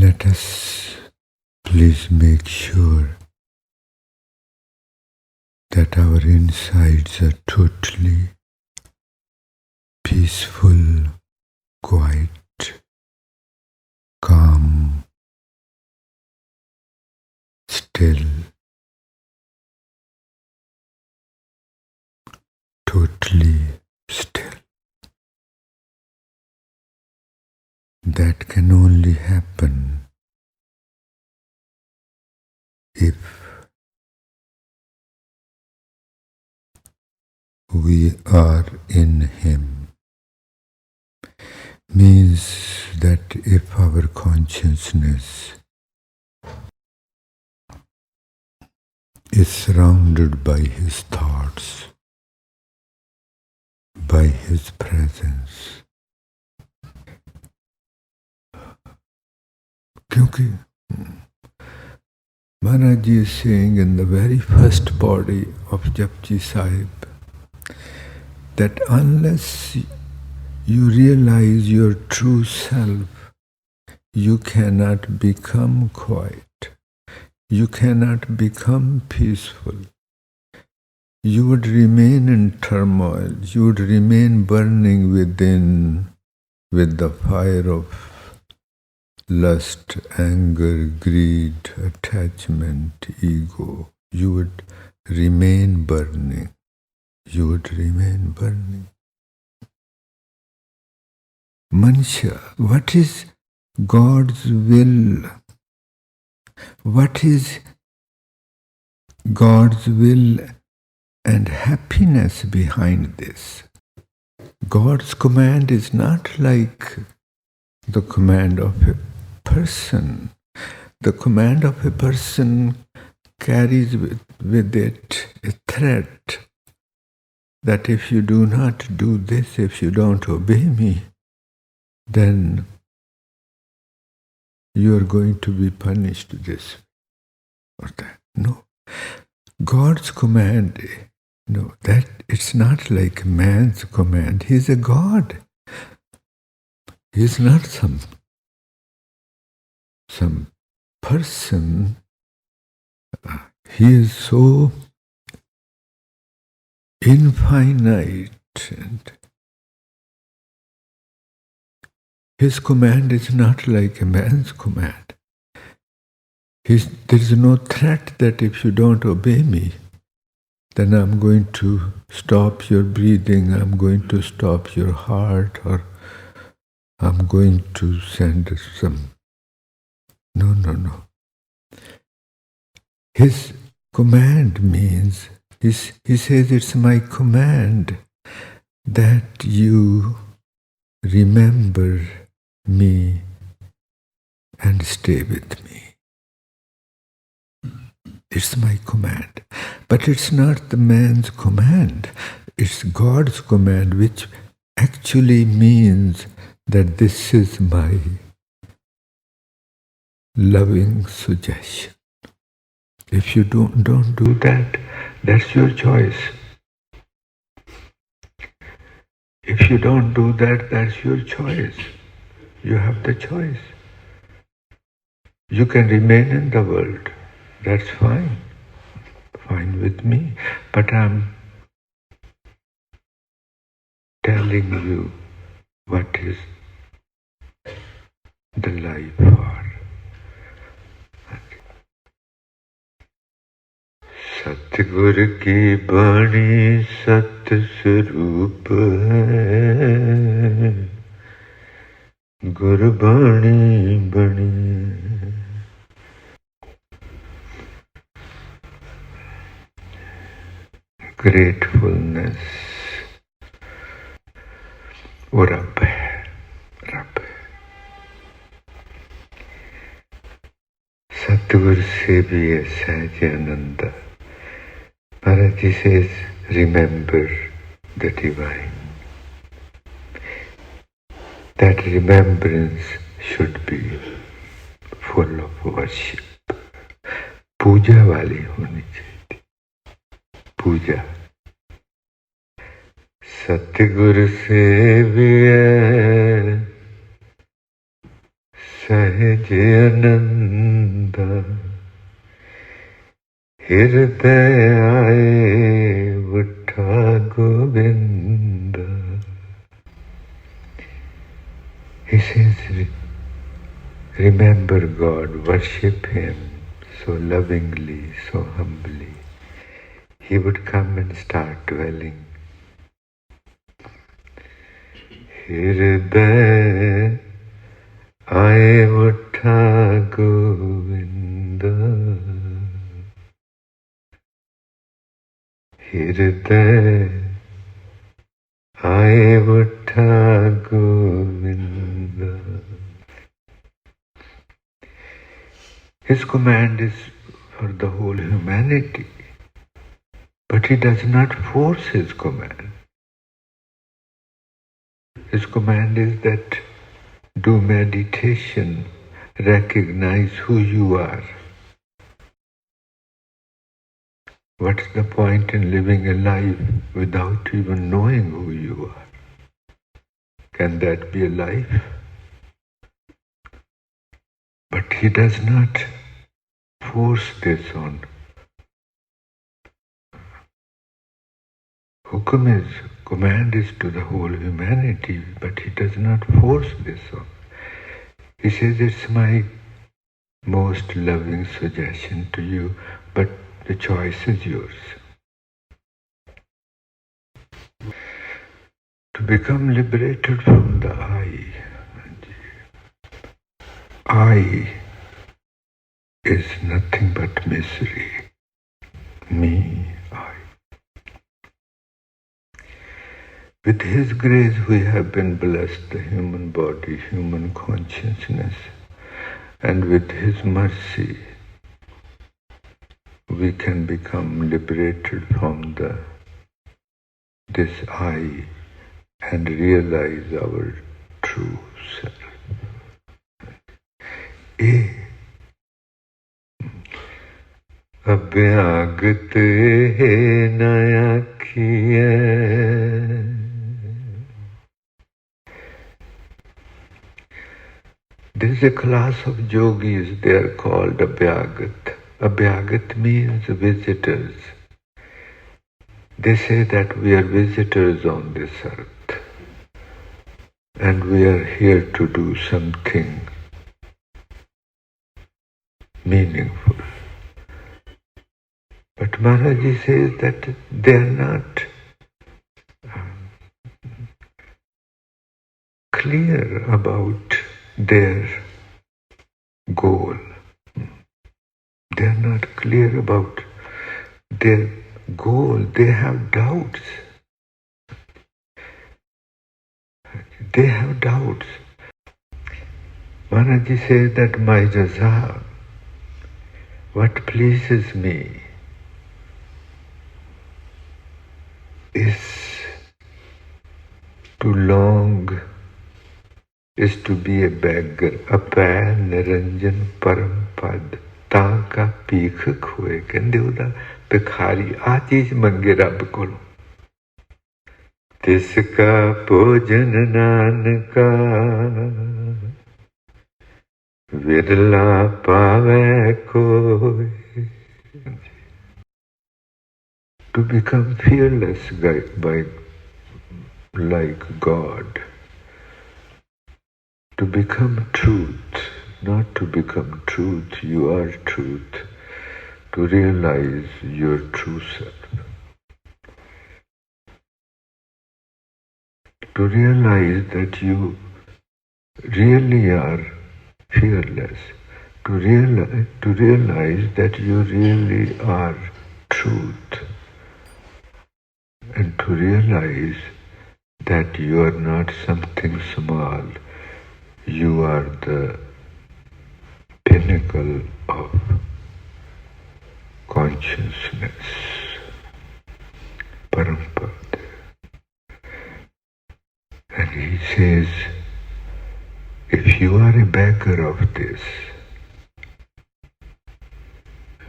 Let us please make sure that our insides are totally peaceful, quiet, calm, still, totally still. That can only happen if we are in Him. Means that if our consciousness is surrounded by His thoughts, by His presence. Because Maharaj Ji is saying in the very first body of Japji Sahib that unless you realize your true self, you cannot become quiet. You cannot become peaceful. You would remain in turmoil. You would remain burning within with the fire of lust, anger, greed, attachment, ego. You would remain burning. You would remain burning. Mansha, what is God's will? What is God's will and happiness behind this? God's command is not like the command of a person. The command of a person carries with it a threat that if you do not do this, if you don't obey me, then you are going to be punished this or that. No. God's command, no, that it's not like man's command. He's a God. He's not some person. He is so infinite, and His command is not like a man's command. There is no threat that if you don't obey me, then I'm going to stop your breathing, I'm going to stop your heart, or I'm going to send some. No. His command means, he says, it's my command that you remember me and stay with me. It's my command. But it's not the man's command. It's God's command, which actually means that this is my loving suggestion. If you don't do that, that's your choice. If you don't do that, that's your choice. You have the choice. You can remain in the world. That's fine. Fine with me. But I'm telling you what is the life for. सतगुर की बाणी सत स्वरूप है, गुरबाणी बणी. Gratefulness. वो रब है, रब है. सतगुर से भी है सहज आनंद. Maharaj Ji says, remember the divine. That remembrance should be full of worship. पूजा वाली होनी चाहिए. पूजा. सतगुर से भी है सहज आनंद हृदय आए उठा Govind. He says, remember God, worship Him so lovingly, so humbly. He would come and start dwelling. Hriday aaye utha Govinda. Hriday aaye utha Govinda. His command is for the whole humanity, but He does not force His command. His command is that do meditation, recognize who you are. What's the point in living a life without even knowing who you are? Can that be a life? But He does not force this on. Command is to the whole humanity, but He does not force this on. He says, it's my most loving suggestion to you, but the choice is yours. To become liberated from the I is nothing but misery. Me, I. With His grace we have been blessed, the human body, human consciousness, and with His mercy we can become liberated from this I and realize our true self. अभ्यागत है नया किए. There is a class of yogis, they are called Abhyagat. Abhyagat means visitors. They say that we are visitors on this earth and we are here to do something meaningful. But Maharaji says that they are not clear about their goal. They are not clear about their goal. They have doubts. They have doubts. Maharaji says that my raza, what pleases me, is to be a beggar, apay niranjan parampad, ताका पीख खोए. कहते ਉਹਦਾ ਭਿਖਾਰੀ ਆ ਚੀਜ਼ ਮੰਗੇ ਰੱਬ ਕੋਲੋਂ. तिसका भोजन नानका विरला पावे कोई. To become fearless like God, to become truth, not to become truth, you are truth, to realize your true self, to realize that you really are fearless, to realize that you really are truth, and to realize that you are not something small, you are the pinnacle of consciousness, Parampad. And he says, if you are a beggar of this,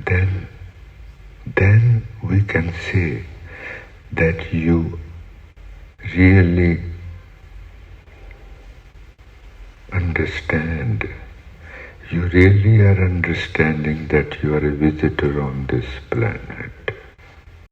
then we can say that you really understand really are understanding that you are a visitor on this planet.